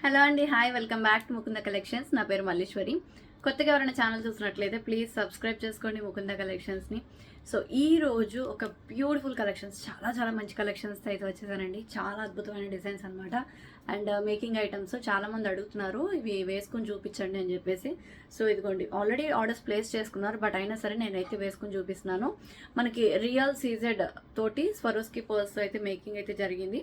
Hello అండి, hi, welcome back to Mukunda collections. నా పేరు మల్లీశ్వరి. కొత్తగా ఎవరైనా ఛానల్ చూసినట్లయితే ప్లీజ్ సబ్స్క్రైబ్ చేసుకోండి ముకుంద కలెక్షన్స్ని. సో ఈ రోజు ఒక బ్యూటిఫుల్ కలెక్షన్స్, చాలా చాలా మంచి కలెక్షన్స్ అయితే వచ్చేసానండి. చాలా అద్భుతమైన డిజైన్స్ అనమాట. అండ్ మేకింగ్ ఐటమ్స్ చాలామంది అడుగుతున్నారు, ఇవి వేసుకుని చూపించండి అని చెప్పేసి. సో ఇదిగోండి, ఆల్రెడీ ఆర్డర్స్ ప్లేస్ చేసుకున్నారు, బట్ అయినా సరే నేనైతే వేసుకుని చూపిస్తున్నాను. మనకి రియల్ సీజెడ్ తోటి స్వరోస్కి పర్స్ అయితే మేకింగ్ అయితే జరిగింది.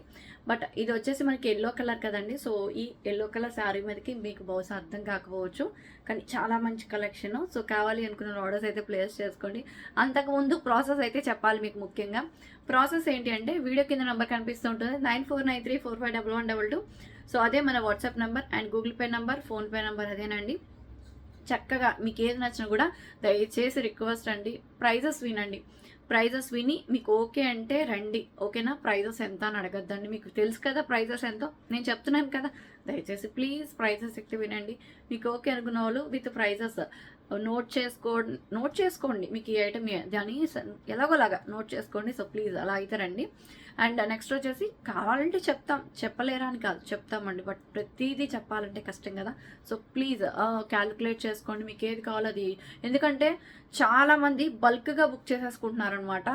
బట్ ఇది వచ్చేసి మనకి ఎల్లో కలర్ కదండి. సో ఈ ఎల్లో కలర్ శారీ మీదకి మీకు బహుశా అర్థం కాకపోవచ్చు, కానీ చాలా మంచి కలెక్షన్. సో కావాలి అనుకున్న ఆర్డర్స్ అయితే ప్లేస్ చేసుకోండి. అంతకుముందు ప్రాసెస్ అయితే చెప్పాలి మీకు. ముఖ్యంగా ప్రాసెస్ ఏంటి అంటే, వీడియో కింద నెంబర్ కనిపిస్తుంటుంది 9493451122. సో అదే మన WhatsApp number and Google pay number, PhonePe number అదేనండి. చక్కగా మీకు ఏది నచ్చినా కూడా దయచేసి రిక్వెస్ట్ అండి, ప్రైజెస్ వినండి. ప్రైజెస్ విని మీకు ఓకే అంటే రండి, ఓకేనా? ప్రైజెస్ ఎంత అని అడగద్దండి, మీకు తెలుసు కదా ప్రైజెస్ ఎంతో. నేను చెప్తున్నాను కదా, దయచేసి ప్లీజ్ ప్రైజెస్ ఎక్కువ వినండి. మీకు ఓకే అనుకున్న వాళ్ళు విత్ ప్రైజెస్ నోట్ చేసుకోండి. మీకు ఈ ఐటమ్ దాని ఎలాగోలాగా నోట్ చేసుకోండి. సో ప్లీజ్ అలా అయితే రండి. అండ్ నెక్స్ట్ వచ్చేసి కావాలంటే చెప్పలేరా అని కాదు, చెప్తామండి. బట్ ప్రతిదీ చెప్పాలంటే కష్టం కదా. సో ప్లీజ్ క్యాలిక్యులేట్ చేసుకోండి మీకు ఏది కావాలో అది. ఎందుకంటే చాలామంది బల్క్గా బుక్ చేసేసుకుంటున్నారనమాట.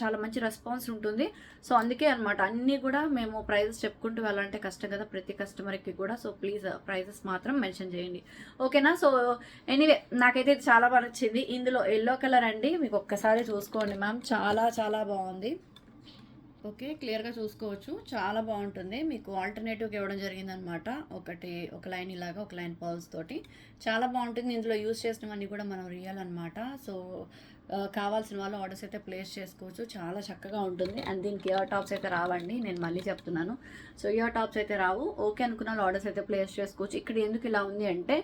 చాలా మంచి రెస్పాన్స్ ఉంటుంది. సో అందుకే అనమాట అన్నీ కూడా మేము ప్రైజెస్ చెప్పుకుంటూ వెళ్ళాలంటే కష్టం కదా ప్రతి కస్టమర్కి కూడా. సో ప్లీజ్ ప్రైజెస్ మాత్రం మెన్షన్ చేయండి, ఓకేనా? సో ఎనీవే, నాకైతే ఇది చాలా బాగా నచ్చింది. ఇందులో ఎల్లో కలర్ అండి, మీకు ఒక్కసారి చూసుకోండి మ్యామ్, చాలా చాలా బాగుంది. ఓకే, క్లియర్గా చూసుకోవచ్చు, చాలా బాగుంటుంది. మీకు ఆల్టర్నేటివ్గా ఇవ్వడం జరిగిందనమాట. ఒక లైన్ ఇలాగా, ఒక లైన్ పర్ల్స్ తోటి చాలా బాగుంటుంది. ఇందులో యూజ్ చేసినవన్నీ కూడా మనం రియల్ అనమాట. సో కావాల్సిన వాళ్ళు ఆర్డర్స్ అయితే ప్లేస్ చేసుకోవచ్చు, చాలా చక్కగా ఉంటుంది. అండ్ దీనికి ఇయర్ టాప్స్ అయితే రావండి, నేను మళ్ళీ చెప్తున్నాను. సో ఇయర్ టాప్స్ అయితే రావు. ఓకే అనుకున్న వాళ్ళు ఆర్డర్స్ అయితే ప్లేస్ చేసుకోవచ్చు. ఇక్కడ ఎందుకు ఇలా ఉంది అంటే,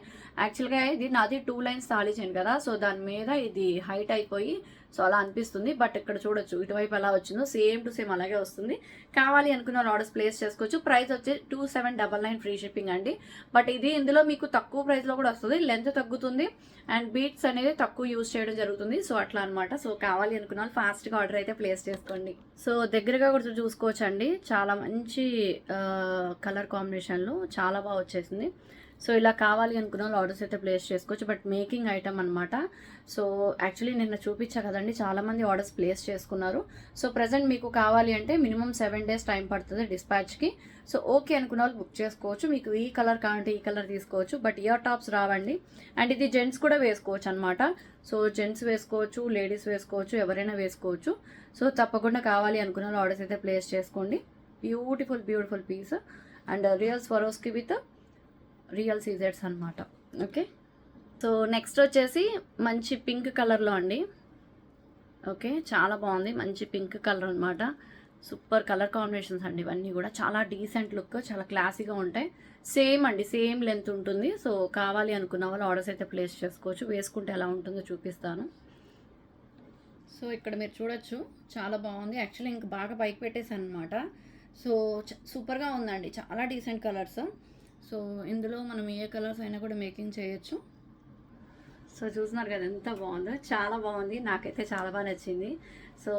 యాక్చువల్గా ఇది నాది 2 లైన్స్ తాళీ చైన్ కదా. సో దాని మీద ఇది హైట్ అయిపోయి సో అలా అనిపిస్తుంది. బట్ ఇక్కడ చూడొచ్చు, ఇటువైపు ఎలా వచ్చిందో సేమ్ టు సేమ్ అలాగే వస్తుంది. కావాలి అనుకున్న వాళ్ళు ఆర్డర్స్ ప్లేస్ చేసుకోవచ్చు. ప్రైస్ వచ్చి 2799 ఫ్రీ షిప్పింగ్ అండి. బట్ ఇది ఇందులో మీకు తక్కువ ప్రైస్లో కూడా వస్తుంది, లెంత్ తగ్గుతుంది అండ్ బీట్స్ అనేది తక్కువ యూజ్ చేయడం జరుగుతుంది. సో అట్లా అనమాట. సో కావాలి అనుకున్న వాళ్ళు ఫాస్ట్గా ఆర్డర్ అయితే ప్లేస్ చేసుకోండి. సో దగ్గరగా కూడా చూసుకోవచ్చు అండి, చాలా మంచి కలర్ కాంబినేషన్లు, చాలా బాగా వచ్చేసింది. సో ఇలా కావాలి అనుకున్న వాళ్ళు ఆర్డర్స్ అయితే ప్లేస్ చేసుకోవచ్చు. బట్ మేకింగ్ ఐటమ్ అనమాట. సో యాక్చువల్లీ నిన్న చూపించా కదండి, చాలామంది ఆర్డర్స్ ప్లేస్ చేసుకున్నారు. సో ప్రజెంట్ మీకు కావాలి అంటే మినిమం 7 days టైం పడుతుంది డిస్పాచ్కి. సో ఓకే అనుకున్న వాళ్ళు బుక్ చేసుకోవచ్చు. మీకు ఈ కలర్ కావాలంటే ఈ కలర్ తీసుకోవచ్చు. బట్ ఇయర్ టాప్స్ రావండి. అండ్ ఇది జెంట్స్ కూడా వేసుకోవచ్చు అనమాట. సో జెంట్స్ వేసుకోవచ్చు, లేడీస్ వేసుకోవచ్చు, ఎవరైనా వేసుకోవచ్చు. సో తప్పకుండా కావాలి అనుకున్న వాళ్ళు ఆర్డర్స్ అయితే ప్లేస్ చేసుకోండి. Beautiful piece and real Swarovski with real సీజెడ్స్ అనమాట. ఓకే, సో నెక్స్ట్ వచ్చేసి మంచి పింక్ కలర్లో అండి. ఓకే, చాలా బాగుంది, మంచి పింక్ కలర్ అనమాట. సూపర్ కలర్ కాంబినేషన్స్ అండి ఇవన్నీ కూడా. చాలా డీసెంట్ లుక్, చాలా క్లాసీగా ఉంటాయి. సేమ్ అండి, సేమ్ లెంత్ ఉంటుంది. సో కావాలి అనుకున్న వాళ్ళు ఆర్డర్స్ అయితే ప్లేస్ చేసుకోవచ్చు. వేసుకుంటే ఎలా ఉంటుందో చూపిస్తాను. సో ఇక్కడ మీరు చూడొచ్చు, చాలా బాగుంది. యాక్చువల్లీ ఇంక బాగా పైకి పెట్టేసాను అనమాట. సో సూపర్గా ఉందండి, చాలా డీసెంట్ కలర్స్. సో ఇందులో మనం ఏ కలర్స్ అయినా కూడా మేకింగ్ చేయొచ్చు. సో చూస్తున్నారు కదా ఎంత బాగుందో, చాలా బాగుంది. నాకైతే చాలా బాగా నచ్చింది. సో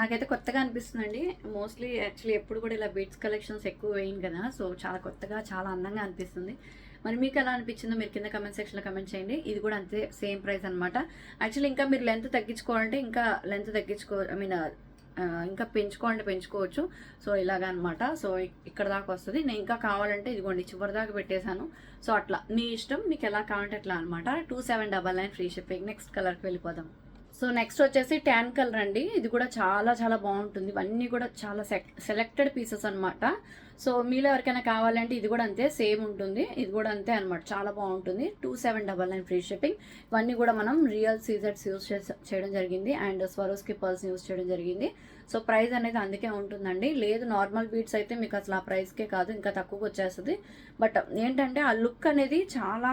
నాకైతే కొత్తగా అనిపిస్తుందండి. మోస్ట్లీ యాక్చువల్లీ ఎప్పుడు కూడా ఇలా బీట్స్ కలెక్షన్స్ ఎక్కువ వేయను కదా. సో చాలా కొత్తగా, చాలా అందంగా అనిపిస్తుంది. మరి మీకు ఎలా అనిపించిందో మీరు కింద కమెంట్ సెక్షన్లో కమెంట్ చేయండి. ఇది కూడా అంతే, సేమ్ ప్రైస్ అనమాట. యాక్చువల్లీ ఇంకా మీరు లెంత్ తగ్గించుకోవాలంటే ఇంకా లెంత్ ఇంకా పెంచుకోవచ్చు. సో ఇలాగా అనమాట. సో ఇక్కడ దాకా వస్తుంది. నేను ఇంకా కావాలంటే ఇదిగోండి చివరి దాకా పెట్టేశాను. సో అట్లా మీ ఇష్టం, మీకు ఎలా కావాలంటే అట్లా అనమాట. 2799 ఫ్రీ షిప్పింగ్. నెక్స్ట్ కలర్కి వెళ్ళిపోదాం. సో నెక్స్ట్ వచ్చేసి ట్యాన్ కలర్ అండి. ఇది కూడా చాలా చాలా బాగుంటుంది. ఇవన్నీ కూడా చాలా సెలెక్టెడ్ పీసెస్ అనమాట. సో మీలో ఎవరికైనా కావాలంటే ఇది కూడా అంతే, సేమ్ ఉంటుంది. ఇది కూడా అంతే అనమాట, చాలా బాగుంటుంది. 2799 ఫ్రీ షిప్పింగ్. ఇవన్నీ కూడా మనం రియల్ సీజెడ్స్ యూజ్ చేయడం జరిగింది అండ్ స్వరోస్కి పర్ల్స్ యూజ్ చేయడం జరిగింది. సో ప్రైస్ అనేది అందుకే ఉంటుందండి. లేదు నార్మల్ బీట్స్ అయితే మీకు అసలు ఆ ప్రైస్కే కాదు, ఇంకా తక్కువకి వచ్చేస్తుంది. బట్ ఏంటంటే ఆ లుక్ అనేది చాలా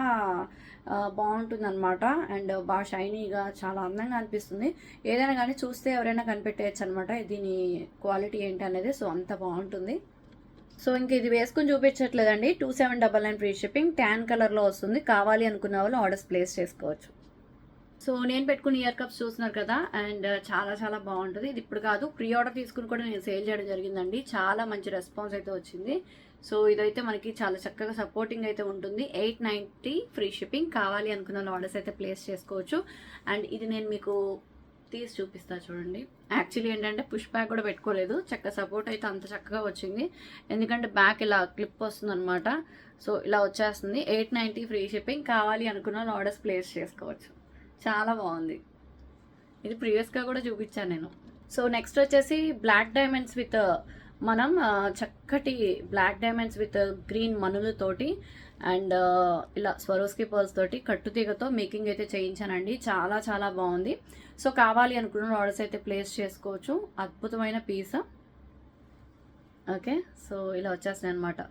బాగుంటుంది అనమాట. అండ్ బాగా షైనీగా, చాలా అందంగా అనిపిస్తుంది. ఏదైనా కానీ చూస్తే ఎవరైనా కనిపెట్టేయచ్చు అనమాట దీని క్వాలిటీ ఏంటి అనేది. సో అంత బాగుంటుంది. సో ఇంక ఇది వేసుకుని చూపించట్లేదండి. 2799 ఫ్రీ షిప్పింగ్. ట్యాన్ కలర్లో వస్తుంది. కావాలి అనుకున్న వాళ్ళు ఆర్డర్స్ ప్లేస్ చేసుకోవచ్చు. సో నేను పెట్టుకున్న ఇయర్ కప్స్ చూస్తున్నారు కదా, అండ్ చాలా చాలా బాగుంటుంది. ఇది ఇప్పుడు కాదు, ప్రీ ఆర్డర్ తీసుకుని కూడా నేను సేల్ చేయడం జరిగిందండి. చాలా మంచి రెస్పాన్స్ అయితే వచ్చింది. సో ఇదైతే మనకి చాలా చక్కగా సపోర్టింగ్ అయితే ఉంటుంది. 890 ఫ్రీ షిప్పింగ్. కావాలి అనుకున్న ఆర్డర్స్ అయితే ప్లేస్ చేసుకోవచ్చు. అండ్ ఇది నేను మీకు తీసి చూపిస్తా చూడండి. యాక్చువల్లీ ఏంటంటే పుష్ బ్యాక్ కూడా పెట్టుకోలేదు, చక్కగా సపోర్ట్ అయితే అంత చక్కగా వచ్చింది. ఎందుకంటే బ్యాక్ ఇలా క్లిప్ వస్తుంది అనమాట. సో ఇలా వచ్చేస్తుంది. 890 ఫ్రీ షిప్పింగ్. కావాలి అనుకున్న ఆర్డర్స్ ప్లేస్ చేసుకోవచ్చు. చాలా బాగుంది. ఇది ప్రీవియస్గా కూడా చూపించాను నేను. సో నెక్స్ట్ వచ్చేసి బ్లాక్ డైమండ్స్ విత్ మనం చక్కటి బ్లాక్ డైమండ్స్ విత్ గ్రీన్ మనులతోటి అండ్ ఇలా స్వరోస్కి పర్ల్స్ తోటి కట్టుతీగతో మేకింగ్ అయితే చేయించానండి. చాలా చాలా బాగుంది. సో కావాలి అనుకున్న ఆర్డర్స్ అయితే ప్లేస్ చేసుకోవచ్చు. అద్భుతమైన పీస్. ఓకే, సో ఇలా వచ్చేస్తాయి అనమాట.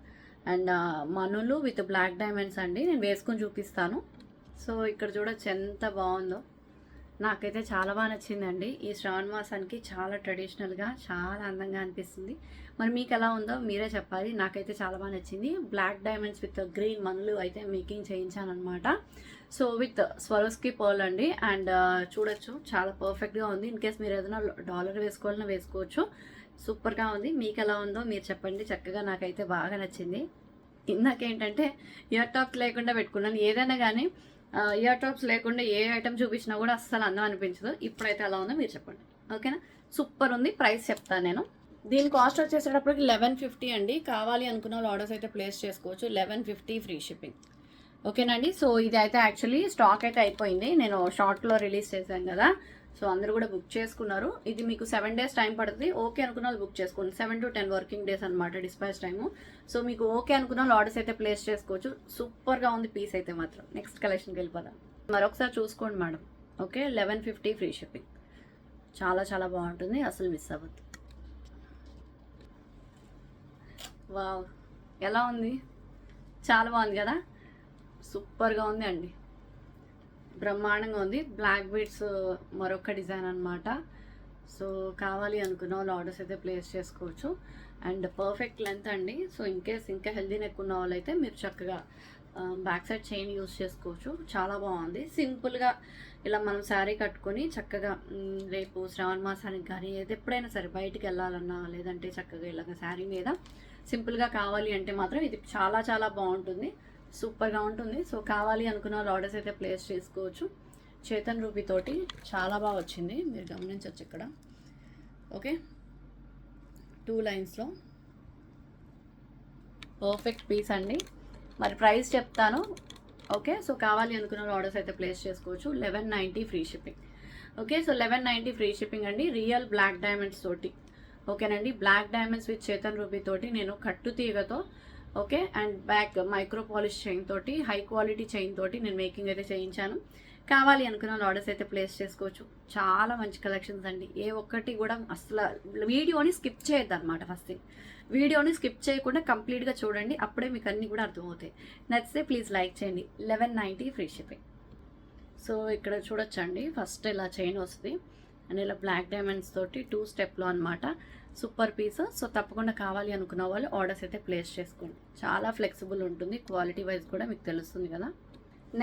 అండ్ మనులు విత్ బ్లాక్ డైమండ్స్ అండి. నేను వేసుకొని చూపిస్తాను. సో ఇక్కడ చూడొచ్చు ఎంత బాగుందో. నాకైతే చాలా బాగా నచ్చిందండి. ఈ శ్రావణ మాసానికి చాలా ట్రెడిషనల్గా చాలా అందంగా అనిపిస్తుంది. మరి మీకు ఎలా ఉందో మీరే చెప్పాలి. నాకైతే చాలా బాగా నచ్చింది. బ్లాక్ డైమండ్స్ విత్ గ్రీన్ మనులు అయితే మేకింగ్ చేయించాను అనమాట. సో విత్ స్వరోస్కి పర్ల్ అండి. అండ్ చూడొచ్చు చాలా పర్ఫెక్ట్గా ఉంది. ఇన్ కేస్ మీరు ఏదైనా డాలర్ వేసుకోవాలన్నా వేసుకోవచ్చు. సూపర్గా ఉంది. మీకు ఎలా ఉందో మీరు చెప్పండి. చక్కగా నాకైతే బాగా నచ్చింది. ఇందాకేంటంటే ఇయర్ టాప్స్ లేకుండా పెట్టుకున్నాను. ఏదైనా కానీ ఇయర్ టాప్స్ లేకుండా ఏ ఐటమ్ చూపించినా కూడా అస్సలు అందం అనిపించదు. ఇప్పుడైతే ఎలా ఉందో మీరు చెప్పండి. ఓకేనా, సూపర్ ఉంది. ప్రైస్ చెప్తాను నేను. దీని కాస్ట్ వచ్చేసేటప్పటికి 1150 అండి. కావాలి అనుకున్న ఆర్డర్స్ అయితే ప్లేస్ చేసుకోవచ్చు. 1150 ఫ్రీ షిప్పింగ్. ఓకేనండి. సో ఇది అయితే యాక్చువల్లీ స్టాక్ అయితే అయిపోయింది. నేను షార్ట్లో రిలీజ్ చేశాను కదా, సో అందరూ కూడా బుక్ చేసుకున్నారు. ఇది మీకు 7 days టైం పడుతుంది. ఓకే అనుకున్న వాళ్ళు బుక్ చేసుకోండి. 7 to 10 వర్కింగ్ డేస్ అనమాట డిస్పాచ్ టైము. సో మీకు ఓకే అనుకున్న వాళ్ళు ఆర్డర్స్ అయితే ప్లేస్ చేసుకోవచ్చు. సూపర్గా ఉంది పీస్ అయితే మాత్రం. నెక్స్ట్ కలెక్షన్కి వెళ్ళిపోదాం. మరొకసారి చూసుకోండి మేడం. Okay, 1150 free shipping. చాలా చాలా బాగుంటుంది, అసలు మిస్ అవ్వద్దు. వావ్, ఎలా ఉంది? చాలా బాగుంది కదా, సూపర్గా ఉంది అండి. బ్రహ్మాండంగా ఉంది. బ్లాక్ బీడ్స్ మరొక డిజైన్ అనమాట. సో కావాలి అనుకున్న వాళ్ళు ఆర్డర్స్ అయితే ప్లేస్ చేసుకోవచ్చు. అండ్ పర్ఫెక్ట్ లెంత్ అండి. సో ఇన్ కేస్ ఇంకా హెల్దీ నెక్ ఉన్న వాళ్ళు అయితే మీరు చక్కగా బ్యాక్ సైడ్ చైన్ యూస్ చేసుకోవచ్చు. చాలా బాగుంది. సింపుల్గా ఇలా మనం శారీ కట్టుకొని చక్కగా రేపు శ్రావణ మాసానికి కానీ ఎప్పుడైనా సరే బయటికి వెళ్ళాలన్నా లేదంటే చక్కగా ఇలాగ శారీ మీద సింపుల్గా కావాలి అంటే మాత్రం ఇది చాలా చాలా బాగుంటుంది. సూపర్గా ఉంటుంది. సో కావాలి అనుకున్న ఆర్డర్స్ అయితే ప్లేస్ చేసుకోవచ్చు. చేతన్ రూపీ తోటి చాలా బాగా వచ్చింది, మీరు గమనించవచ్చు ఇక్కడ. ఓకే, 2 లైన్స్లో పర్ఫెక్ట్ పీస్ అండి. మరి ప్రైస్ చెప్తాను. ఓకే, సో కావాలి అనుకున్న ఆర్డర్స్ అయితే ప్లేస్ చేసుకోవచ్చు. 1190 free shipping. Okay, so 1190 free shipping అండి. రియల్ బ్లాక్ డైమండ్స్ తోటి. ఓకేనండి, బ్లాక్ డైమండ్స్ విత్ చేతన్ రూపీ తోటి నేను కట్టు తీగతో okay and back micro polish chain తోటి హై క్వాలిటీ చైన్ తోటి నేను మేకింగ్ అయితే చేయించాను. కావాలి అనుకున్న ఆర్డర్స్ అయితే ప్లేస్ చేసుకోవచ్చు. చాలా మంచి కలెక్షన్స్ అండి. ఏ ఒక్కటి కూడా అసలు వీడియోని స్కిప్ చేయొద్దు అనమాట. ఫస్ట్ థింగ్, వీడియోని స్కిప్ చేయకుండా కంప్లీట్గా చూడండి, అప్పుడే మీకు అన్నీ కూడా అర్థమవుతాయి. నచ్చితే ప్లీజ్ లైక్ చేయండి. 1190 ఫ్రీ షిప్పింగ్. సో ఇక్కడ చూడొచ్చండి, ఫస్ట్ ఇలా చైన్ వస్తుంది అండ్ ఇలా బ్లాక్ డైమండ్స్ తోటి 2 స్టెప్లో అనమాట. Super piece. సో తప్పకుండా కావాలి అనుకున్న వాళ్ళు ఆర్డర్స్ అయితే ప్లేస్ చేసుకోండి. చాలా ఫ్లెక్సిబుల్ ఉంటుంది, క్వాలిటీ వైజ్ కూడా మీకు తెలుస్తుంది కదా.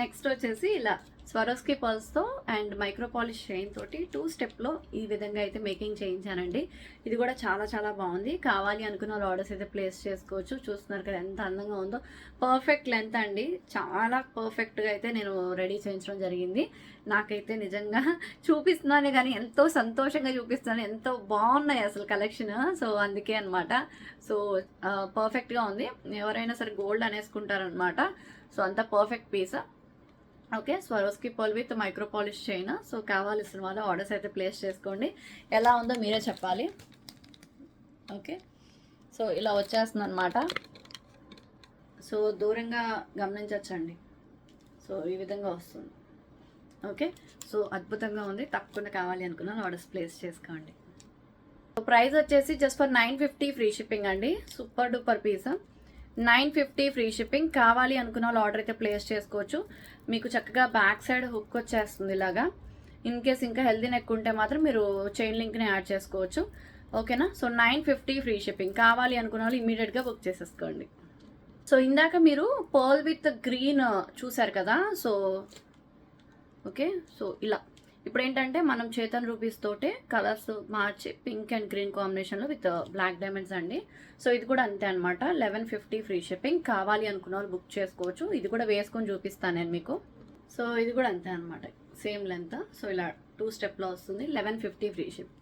నెక్స్ట్ వచ్చేసి ఇలా స్వరోస్కి పర్ల్స్తో అండ్ మైక్రో పాలిష్ చైన్ తోటి 2 స్టెప్లో ఈ విధంగా అయితే మేకింగ్ చేయించానండి. ఇది కూడా చాలా చాలా బాగుంది. కావాలి అనుకున్న ఆర్డర్స్ అయితే ప్లేస్ చేసుకోవచ్చు. చూస్తున్నారు కదా ఎంత అందంగా ఉందో. పర్ఫెక్ట్ లెంత్ అండి. చాలా పర్ఫెక్ట్గా అయితే నేను రెడీ చేయించడం జరిగింది. నాకైతే నిజంగా చూపిస్తున్నానే కానీ ఎంతో సంతోషంగా చూపిస్తున్నాను. ఎంతో బాగున్నాయి అసలు కలెక్షన్. సో అందుకే అనమాట. సో పర్ఫెక్ట్గా ఉంది. ఎవరైనా సరే గోల్డ్ అనేసుకుంటారనమాట. సో అంత perfect piece. Okay, Swarovski pearl with micro polish chain. So కావాల్సిన వాళ్ళు ఆర్డర్స్ అయితే ప్లేస్ చేసుకోండి. ఎలా ఉందో మీరే చెప్పాలి. ఓకే, సో ఇలా వచ్చేస్తుంది అనమాట. సో దూరంగా గమనించవచ్చండి. సో ఈ విధంగా వస్తుంది. ఓకే, సో అద్భుతంగా ఉంది. తప్పకుండా కావాలి అనుకున్నాను ఆర్డర్స్ ప్లేస్ చేసుకోండి. సో ప్రైస్ వచ్చేసి జస్ట్ ఫర్ 950 ఫ్రీ షిప్పింగ్ అండి. Super duper piece. 950 free shipping. కావాలి అనుకున్న వాళ్ళు ఆర్డర్ అయితే ప్లేస్ చేసుకోవచ్చు. మీకు చక్కగా బ్యాక్ సైడ్ హుక్ వచ్చేస్తుంది ఇలాగా. ఇన్ కేస్ ఇంకా హెల్దీ నెక్ ఉంటే మాత్రం మీరు చైన్ లింక్ని యాడ్ చేసుకోవచ్చు. ఓకేనా, సో 950 ఫ్రీ షిప్పింగ్. కావాలి అనుకున్న వాళ్ళు ఇమీడియట్గా బుక్ చేసేసుకోండి. సో ఇందాక మీరు పర్ల్ విత్ గ్రీన్ చూసారు కదా. సో ఓకే, సో ఇలా ఇప్పుడు ఏంటంటే మనం చేతన్ రూపీస్ తోటే colours March pink and green కాంబినేషన్లో విత్ బ్లాక్ డైమండ్స్ అండి. సో ఇది కూడా అంతే అనమాట. 1150 ఫ్రీ షిప్పింగ్. కావాలి అనుకున్న వాళ్ళు బుక్ చేసుకోవచ్చు. ఇది కూడా వేసుకొని చూపిస్తాను నేను మీకు. సో ఇది కూడా అంతే అనమాట, సేమ్ లెంత్. సో ఇలా 2 స్టెప్లో వస్తుంది. 1150 ఫ్రీ షిప్.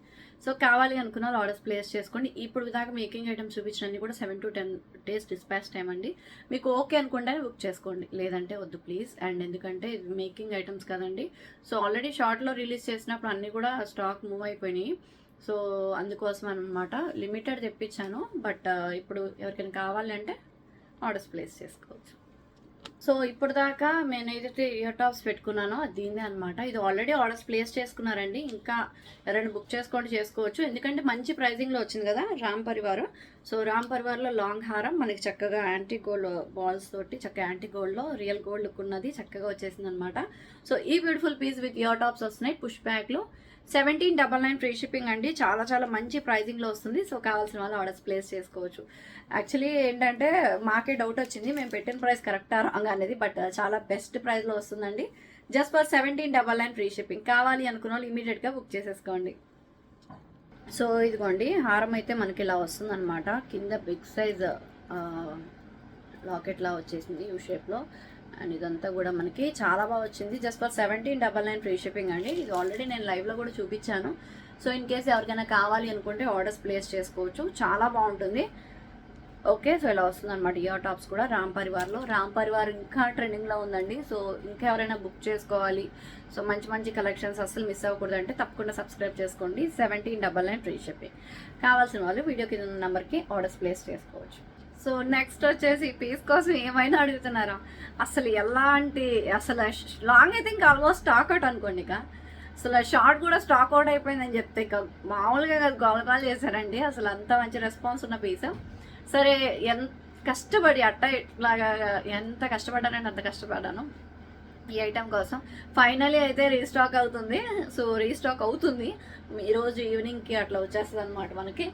సో కావాలి అనుకున్న వాళ్ళు ఆర్డర్స్ ప్లేస్ చేసుకోండి. ఇప్పుడు దాకా మేకింగ్ ఐటమ్స్ చూపించినన్ని కూడా 7 to 10 days డిస్పాచ్ టైం అండి. మీకు ఓకే అనుకుంటే బుక్ చేసుకోండి, లేదంటే వద్దు ప్లీజ్. అండ్ ఎందుకంటే ఇది మేకింగ్ ఐటమ్స్ కదండి. సో ఆల్రెడీ షార్ట్లో రిలీజ్ చేసినప్పుడు అన్నీ కూడా స్టాక్ మూవ్ అయిపోయినాయి. సో అందుకోసం అనమాట లిమిటెడ్ తెప్పించాను. బట్ ఇప్పుడు ఎవరికైనా కావాలి అంటే ఆర్డర్స్ ప్లేస్ చేసుకోవచ్చు. సో ఇప్పుడు దాకా నేను ఏదైతే ఇయర్ టాప్స్ పెట్టుకున్నానో అది దీన్నే అనమాట. ఇది ఆల్రెడీ ఆర్డర్స్ ప్లేస్ చేసుకున్నారండి. ఇంకా ఎవరైనా బుక్ చేసుకోవచ్చు. ఎందుకంటే మంచి ప్రైజింగ్లో వచ్చింది కదా రామ్ పరివార్. సో రామ్ పరివార్లో లాంగ్ హారం మనకి చక్కగా యాంటీ గోల్డ్ బాల్స్ తోటి చక్కగా యాంటీ గోల్డ్లో రియల్ గోల్డ్ లుక్ ఉన్నది చక్కగా వచ్చేసింది అనమాట. సో ఈ beautiful piece with ear tops వస్తున్నాయి పుష్ బ్యాక్లో. 1799 ఫ్రీ షిప్పింగ్ అండి. చాలా చాలా మంచి ప్రైజింగ్లో వస్తుంది. సో కావాల్సిన వాళ్ళు ఆర్డర్స్ ప్లేస్ చేసుకోవచ్చు. యాక్చువల్లీ ఏంటంటే మాకే డౌట్ వచ్చింది మేము పెట్టిన ప్రైస్ కరెక్టా రాంగ్ అనేది. బట్ చాలా బెస్ట్ ప్రైస్లో వస్తుందండి. Just for 1799 free shipping. కావాలి అనుకున్న వాళ్ళు ఇమీడియట్గా బుక్ చేసేసుకోండి. సో ఇదిగోండి హారం అయితే మనకి ఇలా వస్తుంది అనమాట. కింద బిగ్ సైజ్ లాకెట్లా వచ్చేసింది యూ షేప్లో. అండ్ ఇదంతా కూడా మనకి చాలా బాగా వచ్చింది. జస్ట్ ఫర్ 1799 ఫ్రీ షిప్పింగ్ అండి. ఇది ఆల్రెడీ నేను లైవ్లో కూడా చూపించాను. సో ఇన్ కేస్ ఎవరికైనా కావాలి అనుకుంటే ఆర్డర్స్ ప్లేస్ చేసుకోవచ్చు. చాలా బాగుంటుంది. ఓకే, సో ఇలా వస్తుంది అనమాట ఇయర్ టాప్స్ కూడా రామ్ పరివార్లో. రామ్ పరివార్ ఇంకా ట్రెండింగ్లో ఉందండి. సో ఇంకా ఎవరైనా బుక్ చేసుకోవాలి, సో మంచి మంచి కలెక్షన్స్ అస్సలు మిస్ అవ్వకూడదు అంటే తప్పకుండా సబ్స్క్రైబ్ చేసుకోండి. 1799 ఫ్రీ షిప్పింగ్. కావాల్సిన వాళ్ళు వీడియో కింద ఉన్న నెంబర్కి ఆర్డర్స్ ప్లేస్ చేసుకోవచ్చు. సో నెక్స్ట్ వచ్చేసి పీస్ కోసం ఏమైనా అడుగుతున్నారా? అసలు ఎలాంటి అసలు లాంగ్ అయితే ఇంకా ఆల్మోస్ట్ స్టాక్ అవుట్ అనుకోండి. ఇక అసలు షార్ట్ కూడా స్టాక్ అవుట్ అయిపోయిందని చెప్తే ఇక మామూలుగా గోలకాలు చేశారండి. అసలు అంత మంచి రెస్పాన్స్ ఉన్న పీస్. సరే ఎంత కష్టపడి ఇట్లాగా ఎంత కష్టపడ్డానంటే అంత కష్టపడ్డాను ఈ ఐటెం కోసం. ఫైనలీ అయితే రీస్టాక్ అవుతుంది. సో రీస్టాక్ అవుతుంది ఈరోజు ఈవినింగ్కి అట్లా వచ్చేస్తుంది అనమాట మనకి.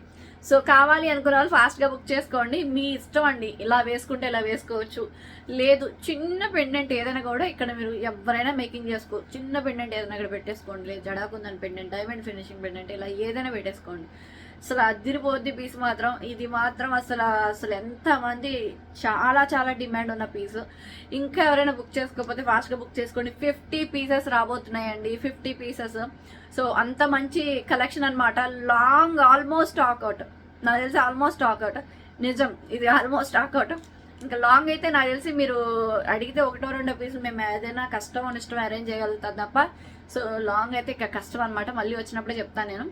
సో కావాలి అనుకున్న వాళ్ళు ఫాస్ట్గా బుక్ చేసుకోండి. మీ ఇష్టం అండి, ఇలా వేసుకుంటే ఇలా వేసుకోవచ్చు. లేదు చిన్న పెండెంట్ ఏదైనా కూడా ఇక్కడ మీరు ఎవరైనా మేకింగ్ చేసుకోవచ్చు. చిన్న పెండెంట్ ఏదైనా ఇక్కడ పెట్టేసుకోండి. లేదు జడాకుందని పెండెంట్, డైమండ్ ఫినిషింగ్ పెండెంట్, ఇలా ఏదైనా పెట్టేసుకోండి. అసలు అదిరిపోద్ది పీస్ మాత్రం. ఇది మాత్రం అసలు ఎంతమంది చాలా చాలా డిమాండ్ ఉన్న పీసు. ఇంకా ఎవరైనా బుక్ చేసుకోకపోతే ఫాస్ట్గా బుక్ చేసుకోండి. 50 పీసెస్ రాబోతున్నాయండి. 50 పీసెస్. సో అంత మంచి కలెక్షన్ అనమాట. Long almost stock out. నాకు తెలిసి ఆల్మోస్ట్ స్టాక్అవుట్. నిజం, ఇది ఆల్మోస్ట్ స్టాక్అవుట్. ఇంకా లాంగ్ అయితే నాకు తెలిసి మీరు అడిగితే 1-2 పీసులు మేము ఏదైనా కష్టం ఇష్టం అరేంజ్ చేయగలుగుతాం తప్ప. సో లాంగ్ అయితే ఇక కష్టం అనమాట. మళ్ళీ వచ్చినప్పుడే చెప్తాను నేను.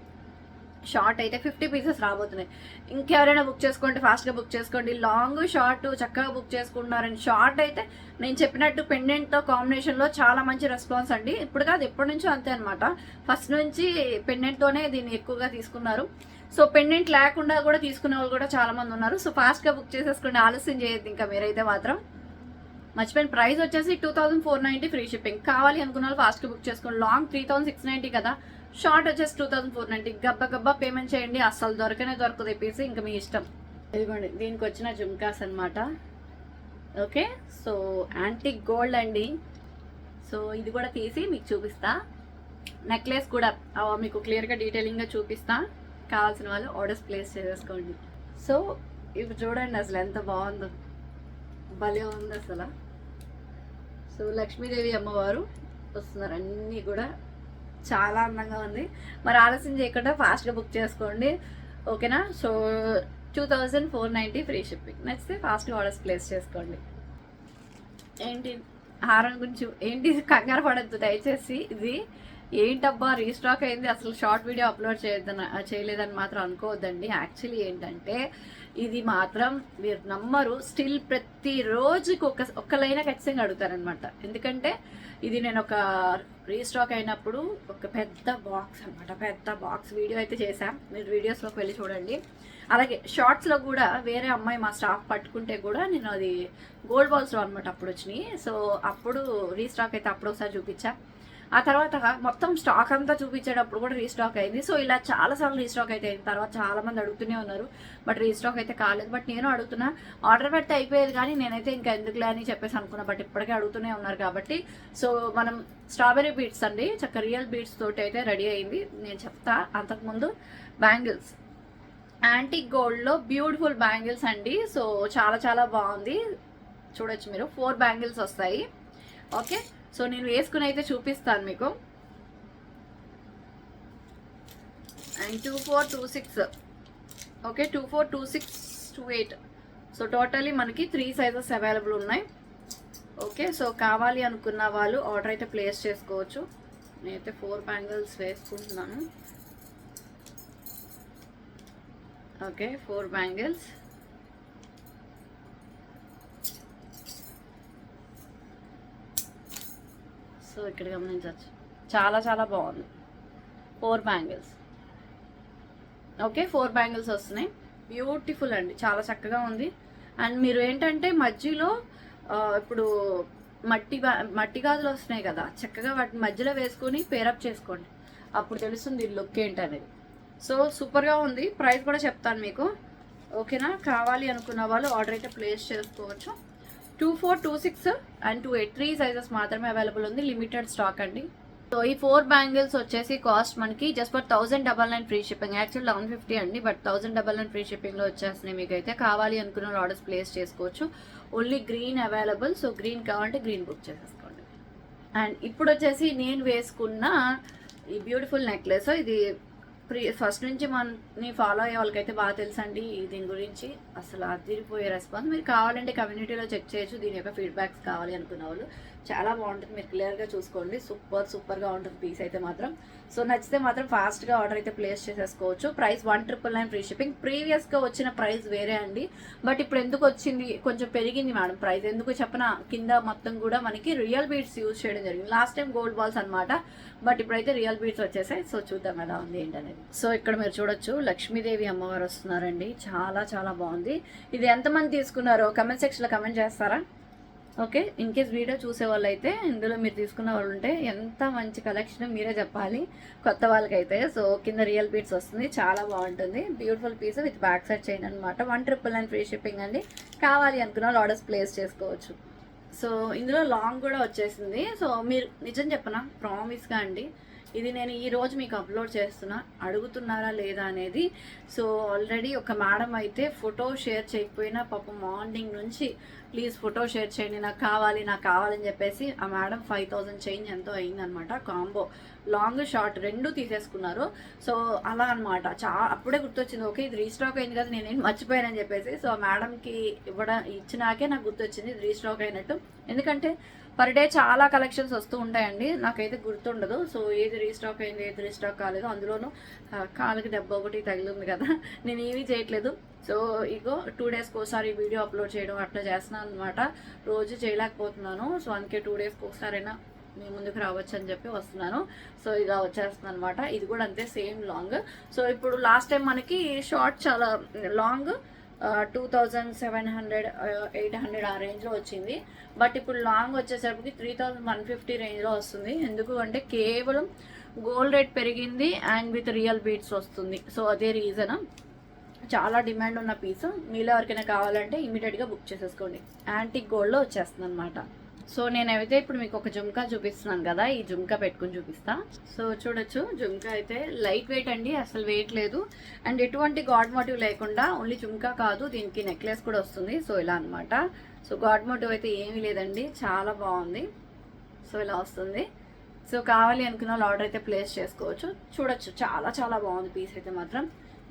షార్ట్ అయితే 50 పీసెస్ రాబోతున్నాయి. ఇంకెవరైనా బుక్ చేసుకోండి, ఫాస్ట్గా బుక్ చేసుకోండి. లాంగ్ షార్ట్ చక్కగా బుక్ చేసుకుంటున్నారండి. షార్ట్ అయితే నేను చెప్పినట్టు పెండెంట్తో కాంబినేషన్లో చాలా మంచి రెస్పాన్స్ అండి. ఇప్పుడు కాదు ఎప్పటి నుంచో అంతే అనమాట. ఫస్ట్ నుంచి పెండెంట్తోనే దీన్ని ఎక్కువగా తీసుకున్నారు. సో పెండెంట్ లేకుండా కూడా తీసుకునే వాళ్ళు కూడా చాలా మంది ఉన్నారు. సో ఫాస్ట్గా బుక్ చేసేసుకోండి, ఆలస్యం చేయొద్దు ఇంకా మీరైతే మాత్రం. మర్చిపోయిన ప్రైస్ వచ్చేసి 2490 ఫ్రీ షిప్పింగ్. కావాలి అనుకున్న వాళ్ళు ఫాస్ట్గా బుక్ చేసుకోండి. లాంగ్ 3690 కదా, షార్ట్ వచ్చేసి 2490. గబ్బా పేమెంట్ చేయండి. అస్సలు దొరకదు పీస్, ఇంకా మీ ఇష్టం. ఇదిగోండి దీనికి వచ్చిన జుమ్కాస్ అనమాట. ఓకే, సో యాంటిక్ గోల్డ్ అండి. సో ఇది కూడా తీసి మీకు చూపిస్తా. నెక్లెస్ కూడా మీకు క్లియర్గా డీటెయిలింగ్గా చూపిస్తా. కావాల్సిన వాళ్ళు ఆర్డర్స్ ప్లేస్ చేసుకోండి. సో ఇప్పుడు చూడండి అసలు ఎంత బాగుందో, భలే ఉంది అసలు. సో లక్ష్మీదేవి అమ్మవారు వస్తున్నారు, అన్నీ కూడా చాలా అందంగా ఉంది. మరి ఆలస్యం చేయకుండా ఫాస్ట్గా బుక్ చేసుకోండి, ఓకేనా? So 2490 free shipping. నచ్చితే ఫాస్ట్గా ఆర్డర్స్ ప్లేస్ చేసుకోండి. ఏంటి హారం గురించి ఏంటి కంగారు పడద్దు దయచేసి. ఇది ఏంటబ్బా రీస్టాక్ అయింది, అసలు షార్ట్ వీడియో అప్లోడ్ చేయలేదని మాత్రం అనుకోవద్దండి. యాక్చువల్లీ ఏంటంటే ఇది మాత్రం మీరు నమ్మరు, స్టిల్ ప్రతిరోజుకి ఒక్కలైనా ఖచ్చితంగా అడుగుతారనమాట. ఎందుకంటే ఇది నేను ఒక రీస్టాక్ అయినప్పుడు ఒక పెద్ద బాక్స్ అనమాట, పెద్ద బాక్స్ వీడియో అయితే చేశాను. మీరు వీడియోస్లోకి వెళ్ళి చూడండి. అలాగే షార్ట్స్లో కూడా వేరే అమ్మాయి మా స్టాఫ్ పట్టుకుంటే కూడా నేను అది గోల్డ్ బాల్స్లో అనమాట అప్పుడు వచ్చినాయి. సో అప్పుడు రీస్టాక్ అయితే అప్పుడు ఒకసారి చూపించా. ఆ తర్వాత మొత్తం స్టాక్ అంతా చూపించేటప్పుడు కూడా రీస్టాక్ అయింది. సో ఇలా చాలాసార్లు రీస్టాక్ అయితే అయింది. తర్వాత చాలా మంది అడుగుతూనే ఉన్నారు, బట్ రీస్టాక్ అయితే కాలేదు. బట్ నేను అడుగుతున్నా, ఆర్డర్ పెడితే అయిపోయేది కానీ నేనైతే ఇంకా ఎందుకులే అని చెప్పేసి అనుకున్నా. బట్ ఇప్పటికే అడుగుతూనే ఉన్నారు కాబట్టి సో మనం స్ట్రాబెర్రీ బీడ్స్ అండి, చక్క రియల్ బీడ్స్ తోటి అయితే రెడీ అయింది. నేను చెప్తా. అంతకుముందు బ్యాంగిల్స్, యాంటిక్ గోల్డ్లో బ్యూటిఫుల్ బ్యాంగిల్స్ అండి. సో చాలా చాలా బాగుంది, చూడొచ్చు మీరు. 4 బ్యాంగిల్స్ వస్తాయి. ఓకే, సో నేను వేసుకుని అయితే చూపిస్తాను మీకు. And 24, 26, okay, 24, 26, 28. సో టోటలీ మనకి 3 సైజెస్ అవైలబుల్ ఉన్నాయి. ఓకే, సో కావాలి అనుకున్న వాళ్ళు ఆర్డర్ అయితే ప్లేస్ చేసుకోవచ్చు. నేనైతే 4 బ్యాంగిల్స్ వేసుకుంటున్నాను. Okay, 4 bangles. సో ఇక్కడ గమనించవచ్చు, చాలా చాలా బాగుంది. 4 బ్యాంగిల్స్. ఓకే, 4 బ్యాంగిల్స్ వస్తున్నాయి. బ్యూటిఫుల్ అండి, చాలా చక్కగా ఉంది. అండ్ మీరు ఏంటంటే మధ్యలో ఇప్పుడు మట్టి గాజులు వస్తున్నాయి కదా, చక్కగా వాటి మధ్యలో వేసుకొని పేరప్ చేసుకోండి, అప్పుడు తెలుస్తుంది లుక్ ఏంటనేది. సో సూపర్గా ఉంది. ప్రైస్ కూడా చెప్తాను మీకు. ఓకేనా, కావాలి అనుకున్న వాళ్ళు ఆర్డర్ అయితే ప్లేస్ చేసుకోవచ్చు. 24, 26 అండ్ 28 3 సైజెస్ మాత్రమే అవైలబుల్ ఉంది. లిమిటెడ్ స్టాక్ అండి. సో ఈ 4 బ్యాంగిల్స్ వచ్చేసి కాస్ట్ మనకి just for 1099 free shipping. Actual 1150 అండి, బట్ 1099 ఫ్రీ షిప్పింగ్లో వచ్చేస్తున్నాయి. మీకు అయితే కావాలి అనుకున్న ఆర్డర్స్ ప్లేస్ చేసుకోవచ్చు. Only green available. So green కావాలంటే గ్రీన్ బుక్ చేసేసుకోండి. అండ్ ఇప్పుడు వచ్చేసి నేను వేసుకున్న ఈ బ్యూటిఫుల్ నెక్లెస్, ఇది ఫస్ట్ నుంచి మనని ఫాలో అయ్యే వాళ్ళకైతే బాగా తెలుసండి దీని గురించి. అసలు అదిరిపోయే రెస్పాన్స్. మీరు కావాలంటే కమ్యూనిటీలో చెక్ చేయొచ్చు. దీని యొక్క ఫీడ్బ్యాక్స్ కావాలి అనుకున్న వాళ్ళు చాలా బాగుంటుంది. మీరు క్లియర్గా చూసుకోండి. సూపర్గా ఉంటుంది పీస్ అయితే మాత్రం. సో నచ్చితే మాత్రం ఫాస్ట్గా ఆర్డర్ అయితే ప్లేస్ చేసేసుకోవచ్చు. Price 1999 free shipping. ప్రీవియస్గా వచ్చిన ప్రైస్ వేరే అండి, బట్ ఇప్పుడు ఎందుకు వచ్చింది, కొంచెం పెరిగింది మేడం ప్రైస్. ఎందుకు చెప్పిన, కింద మొత్తం కూడా మనకి రియల్ బీడ్స్ యూజ్ చేయడం జరిగింది. లాస్ట్ టైం గోల్డ్ బాల్స్ అనమాట, బట్ ఇప్పుడైతే రియల్ బీడ్స్ వచ్చేసాయి. సో చూద్దాం ఎలా ఉంది ఏంటనేది. సో ఇక్కడ మీరు చూడొచ్చు, లక్ష్మీదేవి అమ్మవారు వస్తున్నారండి. చాలా చాలా బాగుంది. ఇది ఎంతమంది తీసుకున్నారో కమెంట్ సెక్షన్లో కమెంట్ చేస్తారా? ఓకే, ఇన్ కేస్ వీడియో చూసే వాళ్ళు అయితే ఇందులో మీరు తీసుకున్న వాళ్ళు ఉంటే ఎంత మంచి కలెక్షన్ మీరే చెప్పాలి కొత్త వాళ్ళకైతే. సో కింద రియల్ బీడ్స్ వస్తుంది, చాలా బాగుంటుంది. Beautiful piece with back side chain అనమాట. 1999 ఫ్రీ షిప్పింగ్ అండి. కావాలి అనుకున్న వాళ్ళు ఆర్డర్స్ ప్లేస్ చేసుకోవచ్చు. సో ఇందులో లాంగ్ కూడా వచ్చేసింది. సో మీరు నిజం చెప్పనా, ప్రామిస్గా అండి, ఇది నేను ఈరోజు మీకు అప్లోడ్ చేస్తున్నా, అడుగుతున్నారా లేదా అనేది. సో ఆల్రెడీ ఒక మేడం అయితే ఫోటో షేర్ చేయకపోయినా పాపం మార్నింగ్ నుంచి ప్లీజ్ ఫోటో షేర్ చేయండి, నాకు కావాలని చెప్పేసి ఆ మేడం 5000 చేంజ్ ఎంతో అయిందనమాట. కాంబో లాంగ్ షార్ట్ 2 తీసేసుకున్నారు. సో అలా అనమాట. అప్పుడే గుర్తొచ్చింది, ఓకే ఇది రీస్టాక్ అయింది కదా, నేనేం మర్చిపోయానని చెప్పేసి. సో ఆ మేడంకి ఇచ్చినాకే నాకు గుర్తొచ్చింది ఇది రీస్టాక్ అయినట్టు. ఎందుకంటే పర్ డే చాలా కలెక్షన్స్ వస్తూ ఉంటాయండి, నాకైతే గుర్తుండదు. సో ఏది రీస్టాక్ అయింది ఏది రీస్టాక్ కాలేదు. అందులోనూ కాళ్ళకి దెబ్బ ఒకటి తగిలింది కదా, నేను ఏమీ చేయట్లేదు. సో ఇగో 2 డేస్కి ఒకసారి వీడియో అప్లోడ్ చేయడం అట్లా చేస్తున్నాను అనమాట. రోజు చేయలేకపోతున్నాను. సో అందుకే 2 డేస్కి ఒకసారైనా మీ ముందుకు రావచ్చు అని చెప్పి వస్తున్నాను. సో ఇలా వచ్చేస్తుంది అనమాట. ఇది కూడా అంతే, సేమ్ లాంగ్. సో ఇప్పుడు లాస్ట్ టైం మనకి షార్ట్ చాలా లాంగ్ 2700, 800 ఆ రేంజ్లో వచ్చింది. బట్ ఇప్పుడు లాంగ్ వచ్చేసరికి 3150 రేంజ్లో వస్తుంది. ఎందుకు అంటే కేవలం గోల్డ్ రేట్ పెరిగింది అండ్ విత్ రియల్ బీడ్స్ వస్తుంది. సో అదే రీజన్. చాలా డిమాండ్ ఉన్న పీస్. మీలో ఎవరికైనా కావాలంటే ఇమీడియట్గా బుక్ చేసేసుకోండి. యాంటిక్ గోల్డ్లో వచ్చేస్తుంది అనమాట. సో నేనైతే ఇప్పుడు మీకు ఒక జుమ్కా చూపిస్తున్నాను కదా, ఈ జుమ్కా పెట్టుకుని చూపిస్తా. సో చూడొచ్చు, జుమ్కా అయితే లైట్ వెయిట్ అండి, అసలు వెయిట్ లేదు. అండ్ ఎటువంటి గాడ్ మోటివ్ లేకుండా, ఓన్లీ జుమ్కా కాదు దీనికి నెక్లెస్ కూడా వస్తుంది. సో ఇలా అనమాట. సో గాడ్ మోటివ్ అయితే ఏమీ లేదండి, చాలా బాగుంది. సో ఇలా వస్తుంది. సో కావాలి అనుకున్న వాళ్ళు ఆర్డర్ అయితే ప్లేస్ చేసుకోవచ్చు. చూడొచ్చు, చాలా చాలా బాగుంది పీస్ అయితే మాత్రం.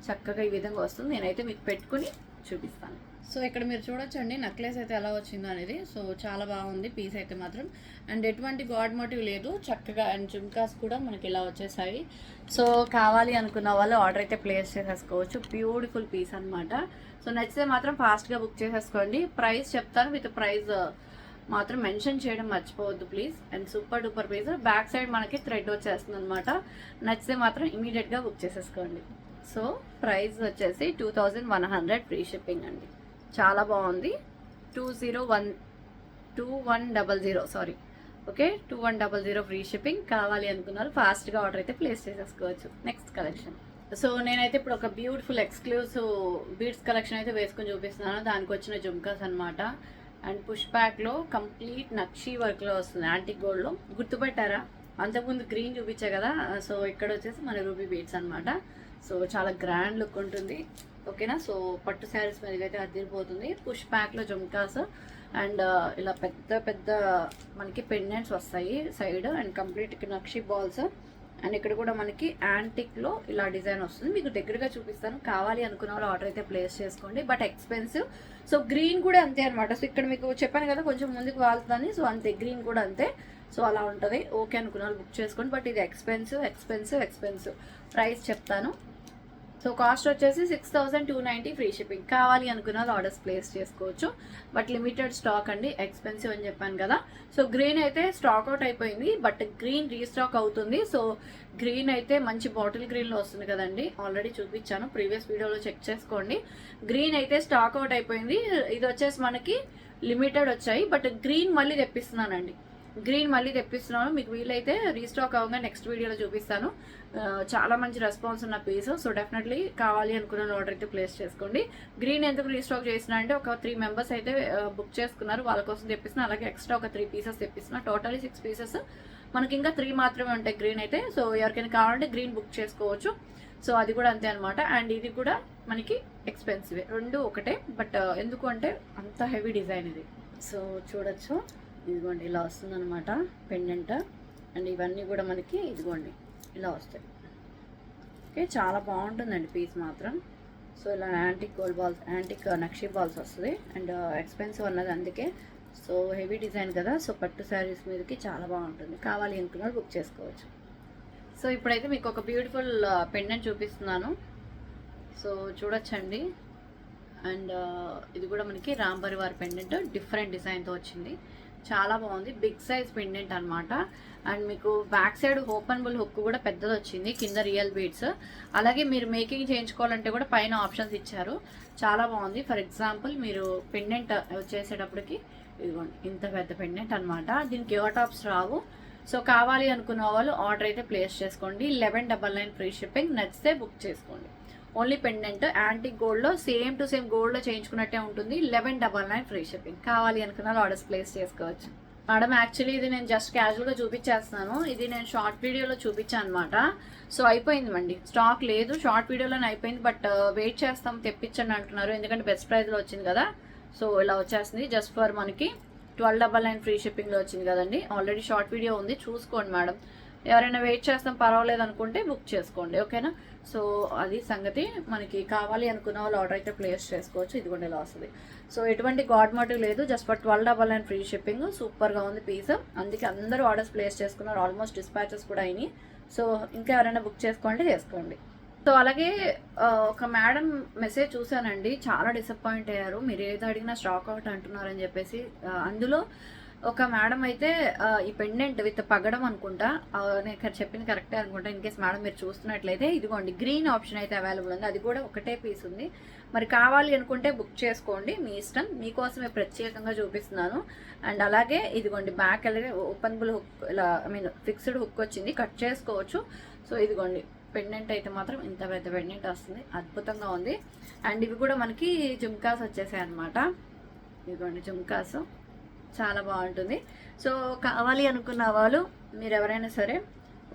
చక్కగా ఈ విధంగా వస్తుంది. నేనైతే మీకు పెట్టుకుని చూపిస్తాను. సో ఇక్కడ మీరు చూడొచ్చు అండి నెక్లెస్ అయితే ఎలా వచ్చిందో అనేది. సో చాలా బాగుంది పీస్ అయితే మాత్రం. అండ్ ఎటువంటి గాడ్ మోటివ్ లేదు, చక్కగా. అండ్ జుమ్కాస్ కూడా మనకి ఇలా వచ్చేసాయి. సో కావాలి అనుకున్న వాళ్ళు ఆర్డర్ అయితే ప్లేస్ చేసేసుకోవచ్చు. బ్యూటిఫుల్ పీస్ అనమాట. సో నచ్చితే మాత్రం ఫాస్ట్గా బుక్ చేసేసుకోండి. ప్రైస్ చెప్తాను, విత్ ప్రైస్ మాత్రం మెన్షన్ చేయడం మర్చిపోవద్దు please. And super duper piece. Back side మనకి థ్రెడ్ వచ్చేస్తుంది అనమాట. నచ్చితే మాత్రం ఇమీడియట్గా బుక్ చేసేసుకోండి. సో ప్రైస్ వచ్చేసి 2100 ఫ్రీ షిప్పింగ్ అండి. చాలా బాగుంది. 2100 సారీ ఓకే 2100 ఫ్రీ షిప్పింగ్. కావాలి అనుకున్నారు ఫాస్ట్గా ఆర్డర్ అయితే ప్లేస్ చేసేసుకోవచ్చు. Next collection. సో నేనైతే ఇప్పుడు ఒక బ్యూటిఫుల్ ఎక్స్క్లూసివ్ బీడ్స్ కలెక్షన్ అయితే వేసుకొని చూపిస్తున్నాను. దానికి వచ్చిన జుమ్కాస్ అనమాట. అండ్ పుష్ బ్యాక్లో కంప్లీట్ నక్షీ వర్క్లో వస్తుంది, యాంటిక్ గోల్డ్లో. గుర్తుపెట్టారా? అంతకుముందు గ్రీన్ చూపించా కదా, సో ఇక్కడ వచ్చేసి మన రూబీ బీడ్స్ అనమాట. సో చాలా గ్రాండ్ లుక్ ఉంటుంది, ఓకేనా. సో పట్టు శారీస్ మీద అయితే అదిరిపోతుంది. పుష్ బ్యాక్లో జుమ్కాస్ అండ్ ఇలా పెద్ద పెద్ద మనకి పెండెంట్స్ వస్తాయి side, and complete nakshi balls. And ఇక్కడ కూడా మనకి యాంటిక్లో ఇలా డిజైన్ వస్తుంది. మీకు దగ్గరగా చూపిస్తాను, కావాలి అనుకున్న వాళ్ళు ఆర్డర్ అయితే ప్లేస్ చేసుకోండి. But expensive. సో గ్రీన్ కూడా అంతే అనమాట. సో ఇక్కడ మీకు చెప్పాను కదా కొంచెం ముందుకు వాళ్తుందని, సో అంతే. గ్రీన్ కూడా అంతే. సో అలా ఉంటుంది. ఓకే అనుకున్న వాళ్ళు బుక్ చేసుకోండి. బట్ ఇది ఎక్స్పెన్సివ్ ప్రైస్ చెప్తాను. సో కాస్ట్ వచ్చేసి 6290 ఫ్రీ షిప్పింగ్. కావాలి అనుకున్న వాళ్ళు ఆర్డర్స్ ప్లేస్ చేసుకోవచ్చు. బట్ లిమిటెడ్ స్టాక్ అండి, ఎక్స్పెన్సివ్ అని చెప్పాను కదా. సో గ్రీన్ అయితే స్టాక్ అవుట్ అయిపోయింది, బట్ గ్రీన్ రీస్టాక్ అవుతుంది. సో గ్రీన్ అయితే మంచి బాటిల్ గ్రీన్లో వస్తుంది కదండి, ఆల్రెడీ చూపించాను, ప్రీవియస్ వీడియోలో చెక్ చేసుకోండి. గ్రీన్ అయితే స్టాక్ అవుట్ అయిపోయింది. ఇది వచ్చేసి మనకి లిమిటెడ్ వచ్చాయి, బట్ గ్రీన్ మళ్ళీ తెప్పిస్తున్నానండి. గ్రీన్ మళ్ళీ తెప్పిస్తున్నాను. మీకు వీలైతే రీస్టాక్ అవ్వగా నెక్స్ట్ వీడియోలో చూపిస్తాను. చాలా మంచి రెస్పాన్స్ ఉన్న పీస్. సో డెఫినెట్లీ కావాలి అనుకున్న ఆర్డర్ అయితే ప్లేస్ చేసుకోండి. గ్రీన్ ఎందుకు రీస్టాక్ చేసిన అంటే ఒక 3 మెంబర్స్ అయితే బుక్ చేసుకున్నారు, వాళ్ళ కోసం తెప్పిస్తున్నా. అలాగే ఎక్స్ట్రా ఒక 3 పీసెస్ తెప్పిస్తున్నా. Totally 6 pieces. మనకి ఇంకా 3 మాత్రమే ఉంటాయి గ్రీన్ అయితే. సో ఎవరికైనా కావాలంటే గ్రీన్ బుక్ చేసుకోవచ్చు. సో అది కూడా అంతే అనమాట. అండ్ ఇది కూడా మనకి ఎక్స్పెన్సివ్, రెండు ఒకటే. బట్ ఎందుకు అంటే అంత హెవీ డిజైన్ ఇది. సో చూడొచ్చు, ఇదిగోండి ఇలా వస్తుంది అనమాట పెండెంట్. అండ్ ఇవన్నీ కూడా మనకి ఇదిగోండి ఇలా వస్తాయి. ఓకే, చాలా బాగుంటుందండి పీస్ మాత్రం. సో ఇలా antique gold balls, antique nakshi balls వస్తుంది. అండ్ ఎక్స్పెన్సివ్ అన్నది అందుకే. సో హెవీ డిజైన్ కదా, సో పట్టు శారీస్ మీదకి చాలా బాగుంటుంది. కావాలి అనుకున్న బుక్ చేసుకోవచ్చు. సో ఇప్పుడైతే మీకు ఒక బ్యూటిఫుల్ పెండెంట్ చూపిస్తున్నాను. సో చూడొచ్చండి. అండ్ ఇది కూడా మనకి రామ్ పరివార్ పెండెంట్, డిఫరెంట్ డిజైన్తో వచ్చింది. చాలా బాగుంది. బిగ్ సైజ్ పెండెంట్ అనమాట. అండ్ మీకు బ్యాక్ సైడ్ ఓపెనబుల్ హుక్ కూడా పెద్దది వచ్చింది, కింద రియల్ బీడ్స్. అలాగే మీరు మేకింగ్ చేయించుకోవాలంటే కూడా పైన ఆప్షన్స్ ఇచ్చారు. చాలా బాగుంది. ఫర్ ఎగ్జాంపుల్ మీరు పెండెంట్ వచ్చేసేటప్పటికి ఇదిగోండి ఇంత పెద్ద పెండెంట్ అనమాట. దీనికి ఇయర్ టాప్స్ రావు. సో కావాలి అనుకున్న వాళ్ళు ఆర్డర్ అయితే ప్లేస్ చేసుకోండి. 1199 ఫ్రీ షిప్పింగ్. నచ్చితే బుక్ చేసుకోండి. ఓన్లీ పెండెంట్ యాంటిక్ గోల్డ్లో సేమ్ టు సేమ్ గోల్డ్లో చేయించుకున్నట్టే ఉంటుంది. 1199 ఫ్రీ షిప్పింగ్. కావాలి అనుకున్న ఆర్డర్స్ ప్లేస్ చేసుకోవచ్చు. మేడం యాక్చువల్లీ ఇది నేను జస్ట్ క్యాజువల్గా చూపించేస్తున్నాను. ఇది నేను షార్ట్ వీడియోలో చూపించాను అనమాట. సో అయిపోయింది అండి, స్టాక్ లేదు. షార్ట్ వీడియోలోనే అయిపోయింది. బట్ వెయిట్ చేస్తాం, తెప్పించండి అంటున్నారు. ఎందుకంటే బెస్ట్ ప్రైస్లో వచ్చింది కదా. సో ఇలా వచ్చేస్తుంది. జస్ట్ ఫర్ మనకి 1299 ఫ్రీ షిప్పింగ్లో వచ్చింది కదండి. ఆల్రెడీ షార్ట్ వీడియో ఉంది, చూసుకోండి మేడం. ఎవరైనా వెయిట్ చేస్తాం పర్వాలేదు అనుకుంటే బుక్ చేసుకోండి, ఓకేనా. సో అది సంగతి. మనకి కావాలి అనుకున్న వాళ్ళు ఆర్డర్ అయితే ప్లేస్ చేసుకోవచ్చు. ఇదిగోండి ఇలా వస్తుంది. సో ఎటువంటి గాడ్ మోటివ్ లేదు, జస్ట్ ఫర్ 1299 ఫ్రీ షిప్పింగ్. సూపర్గా ఉంది పీస్, అందుకే అందరూ ఆర్డర్స్ ప్లేస్ చేసుకున్నారు. ఆల్మోస్ట్ డిస్పాచెస్ కూడా అయినాయి. సో ఇంకా ఎవరైనా బుక్ చేసుకోండి, చేసుకోండి. సో అలాగే ఒక మేడం మెసేజ్ చూసానండి, చాలా డిసప్పాయింట్ అయ్యారు. మీరు ఏది అడిగినా స్టాక్ అవుట్ అంటున్నారని చెప్పేసి. అందులో ఒక మేడం అయితే ఈ పెండెంట్ విత్ పగడం అనుకుంటా, నేను చెప్పింది కరెక్టే అనుకుంటా. ఇన్ కేస్ మేడం మీరు చూస్తున్నట్లయితే ఇదిగోండి గ్రీన్ ఆప్షన్ అయితే అవైలబుల్ ఉంది. అది కూడా ఒకటే పీస్ ఉంది. మరి కావాలి అనుకుంటే బుక్ చేసుకోండి, మీ ఇష్టం. మీకోసమే ప్రత్యేకంగా చూపిస్తున్నాను. అండ్ అలాగే ఇదిగోండి బ్యాక్ అలాగే ఓపెనబుల్ హుక్, ఇలా ఐ మీన్ ఫిక్స్డ్ హుక్ వచ్చింది, కట్ చేసుకోవచ్చు. సో ఇదిగోండి పెండెంట్ అయితే మాత్రం ఇంత పెద్ద పెండెంట్ వస్తుంది, అద్భుతంగా ఉంది. అండ్ ఇవి కూడా మనకి జుమ్కాస్ వచ్చేసాయి అనమాట. ఇదిగోండి జుమ్కాస్, చాలా బాగుంటుంది. సో కావాలి అనుకున్న వాళ్ళు మీరు ఎవరైనా సరే,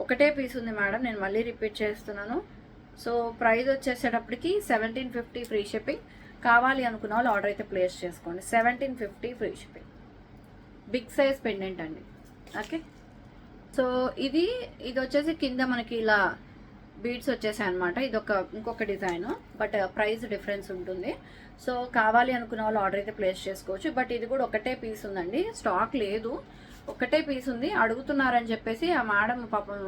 ఒకటే పీస్ ఉంది మేడం, నేను మళ్ళీ రిపీట్ చేస్తున్నాను. సో ప్రైస్ వచ్చేసేటప్పటికి 1750 ఫ్రీ షిప్పింగ్. కావాలి అనుకున్న వాళ్ళు ఆర్డర్ అయితే ప్లేస్ చేసుకోండి. 1750 free shipping. Big size pendant అండి, ఓకే. సో ఇది వచ్చేసి కింద మనకి ఇలా బీడ్స్ వచ్చేసాయి అనమాట. ఇది ఇంకొక డిజైన్, బట్ ప్రైస్ డిఫరెన్స్ ఉంటుంది. సో కావాలి అనుకున్న వాళ్ళు ఆర్డర్ అయితే ప్లేస్ చేసుకోవచ్చు. బట్ ఇది కూడా ఒకటే పీస్ ఉందండి, స్టాక్ లేదు. ఒకటే పీస్ ఉంది, అడుగుతున్నారని చెప్పేసి ఆ మేడం పాపం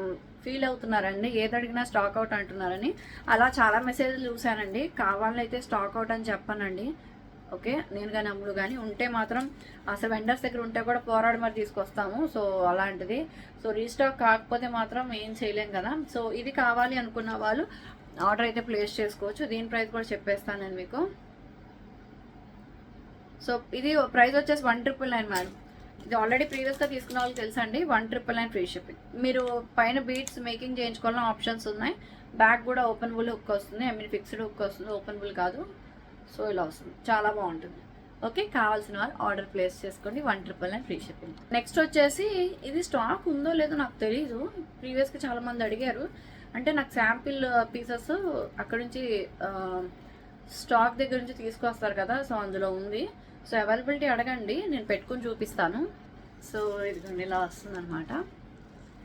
ఫీల్ అవుతున్నారండి. ఏది అడిగినా స్టాక్ అవుట్ అంటున్నారని. అలా చాలా మెసేజ్లు చూశానండి. కావాలని అయితే స్టాక్ అవుట్ అని చెప్పానండి, ఓకే. నేను కానీ అమ్ముడు కానీ ఉంటే మాత్రం అసలు వెండర్స్ దగ్గర ఉంటే కూడా పోరాడి మరి తీసుకొస్తాము. సో అలాంటిది. సో రీస్టాక్ కాకపోతే మాత్రం ఏం చేయలేం కదా. సో ఇది కావాలి అనుకున్న వాళ్ళు ఆర్డర్ అయితే ప్లేస్ చేసుకోవచ్చు. దీని ప్రైస్ కూడా చెప్పేస్తాను నేను మీకు. సో ఇది ప్రైస్ వచ్చేసి 1999 మేడం. ఇది ఆల్రెడీ ప్రీవియస్గా తీసుకున్న వాళ్ళకి తెలుసండి, 1,999 ఫ్రీ షిప్పింగ్. మీరు పైన బీడ్స్ మేకింగ్ చేయించుకోవాలని ఆప్షన్స్ ఉన్నాయి. బ్యాక్ కూడా ఓపెనబుల్ హుక్ వస్తుంది, ఐ మీన్ ఫిక్స్డ్ హుక్ వస్తుంది, ఓపెనబుల్ కాదు. సో ఇలా వస్తుంది, చాలా బాగుంటుంది. ఓకే, కావాల్సిన వాళ్ళు ఆర్డర్ ప్లేస్ చేసుకోండి. 1,999 ఫ్రీ షిప్పింగ్. నెక్స్ట్ వచ్చేసి ఇది స్టాక్ ఉందో లేదో నాకు తెలీదు, ప్రీవియస్గా చాలా మంది అడిగారు. అంటే నాకు శాంపిల్ పీసెస్ అక్కడ నుంచి స్టాక్ దగ్గర నుంచి తీసుకొస్తారు కదా, సో అందులో ఉంది. సో అవైలబిలిటీ అడగండి, నేను పెట్టుకొని చూపిస్తాను. సో ఇదిగోండి ఇలా వస్తుంది అనమాట.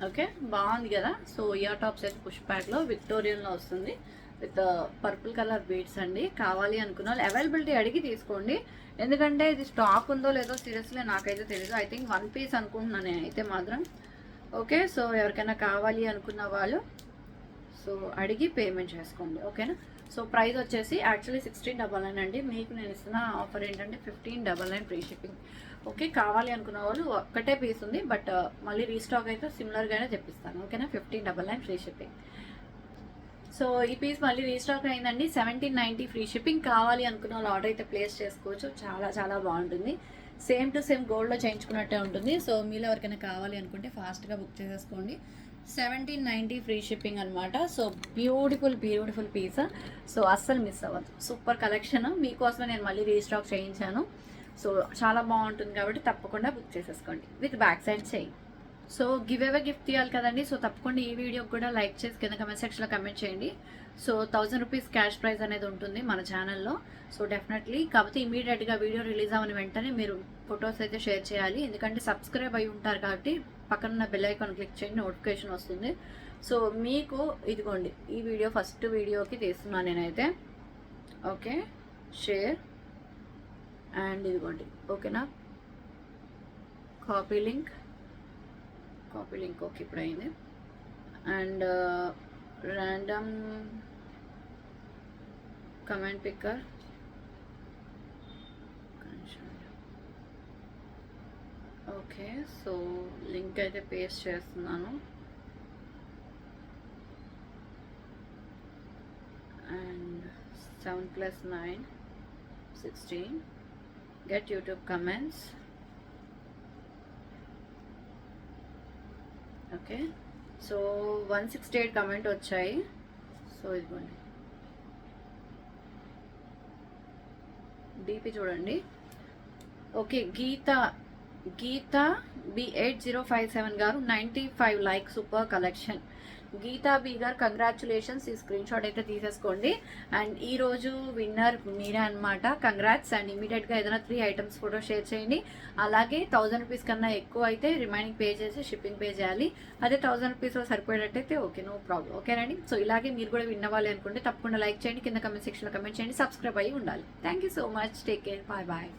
ఓకే, బాగుంది కదా. సో ఇయర్ టాప్స్ అయితే పుష్ ప్యాక్లో విక్టోరియన్లో వస్తుంది విత్ పర్పుల్ కలర్ బీడ్స్ అండి. కావాలి అనుకున్న వాళ్ళు అవైలబిలిటీ అడిగి తీసుకోండి, ఎందుకంటే ఇది స్టాక్ ఉందో లేదో సీరియస్లీ నాకైతే తెలియదు. ఐ థింక్ 1 పీస్ అనుకుంటున్నాను నేనైతే మాత్రం. ఓకే, సో ఎవరికైనా కావాలి అనుకున్న వాళ్ళు సో అడిగి పేమెంట్ చేసుకోండి. ఓకేనా. సో ప్రైస్ వచ్చేసి యాక్చువల్లీ 1699 అండి. మీకు నేను ఇస్తున్న ఆఫర్ ఏంటంటే 1599 ఫ్రీ షిప్పింగ్. ఓకే, కావాలి అనుకున్న వాళ్ళు ఒక్కటే పీస్ ఉంది, బట్ మళ్ళీ రీస్టాక్ అయితే సిమిలర్గానే తెప్పిస్తాను. ఓకేనా, 1599 ఫ్రీ షిప్పింగ్. సో ఈ పీస్ మళ్ళీ రీస్టాక్ అయిందండి, 1790 ఫ్రీ షిప్పింగ్. కావాలి అనుకున్న వాళ్ళు ఆర్డర్ అయితే ప్లేస్ చేసుకోవచ్చు, చాలా చాలా బాగుంటుంది. సేమ్ టు సేమ్ గోల్డ్లో చేయించుకున్నట్టే ఉంటుంది. సో మీలో ఎవరికైనా కావాలి అనుకుంటే ఫాస్ట్గా బుక్ చేసేసుకోండి. 1790 ఫ్రీ షిప్పింగ్ అనమాట. So beautiful beautiful piece, so అస్సలు మిస్ అవ్వదు. సూపర్ కలెక్షన్, మీకోసమే నేను మళ్ళీ రీస్టాక్ చేయించాను. సో చాలా బాగుంటుంది కాబట్టి తప్పకుండా బుక్ చేసేసుకోండి విత్ బ్యాక్ సైడ్ చేయి. సో గివ్ అవే గిఫ్ట్ ఇవ్వాలి కదండి. సో తప్పకుండా ఈ వీడియోకి కూడా లైక్ చేసి కింద కమెంట్ సెక్షన్లో కమెంట్ చేయండి. సో 1000 రూపీస్ క్యాష్ ప్రైజ్ అనేది ఉంటుంది మన ఛానల్లో. సో డెఫినెట్లీ, కాకపోతే ఇమీడియట్గా వీడియో రిలీజ్ అవ్వని వెంటనే మీరు ఫొటోస్ అయితే షేర్ చేయాలి, ఎందుకంటే సబ్స్క్రైబ్ అయి ఉంటారు కాబట్టి పక్కన బెల్ ఐకాన్ క్లిక్ చేయండి, నోటిఫికేషన్ వస్తుంది. సో మీకు ఇదిగోండి ఈ వీడియో ఫస్ట్ వీడియోకి తీస్తున్నాను నేనైతే. ఓకే, షేర్ అండ్ ఇదిగోండి. ఓకేనా, కాపీ లింక్ ఓకే ఇప్పుడు అయింది. And random comment picker, okay. So link అయితే పేస్ట్ చేస్తున్నాను. And 7 + 9 16 get YouTube comments. Okay, so 168 comment వచ్చాయి. సో ఇదిగోండి డీపీ చూడండి. ఓకే, గీత B8057 గారు 95 like, super collection. Geetha B గారు కంగ్రాచులేషన్స్, ఈ స్క్రీన్ షాట్ అయితే తీసేసుకోండి. అండ్ ఈరోజు విన్నర్ మీరే అనమాట, కంగ్రాట్స్. అండ్ ఇమీడియట్గా ఏదైనా 3 ఐటమ్స్ ఫోటో షేర్ చేయండి. అలాగే 1000 రూపీస్ కన్నా ఎక్కువ అయితే రిమైనింగ్ పే చేసి షిప్పింగ్ పే చేయాలి. అదే 1000 రూపీస్లో సరిపోయేటట్టయితే ఓకే, నో ప్రాబ్లం. ఓకేనండి. సో ఇలాగే మీరు కూడా విన్ అవ్వాలి అనుకుంటే తప్పకుండా లైక్ చేయండి, కింద కమెంట్ సెక్షన్లో కమెంట్ చేయండి, సబ్స్క్రైబ్ అయ్యి ఉండాలి. Thank you so much, take care, bye bye.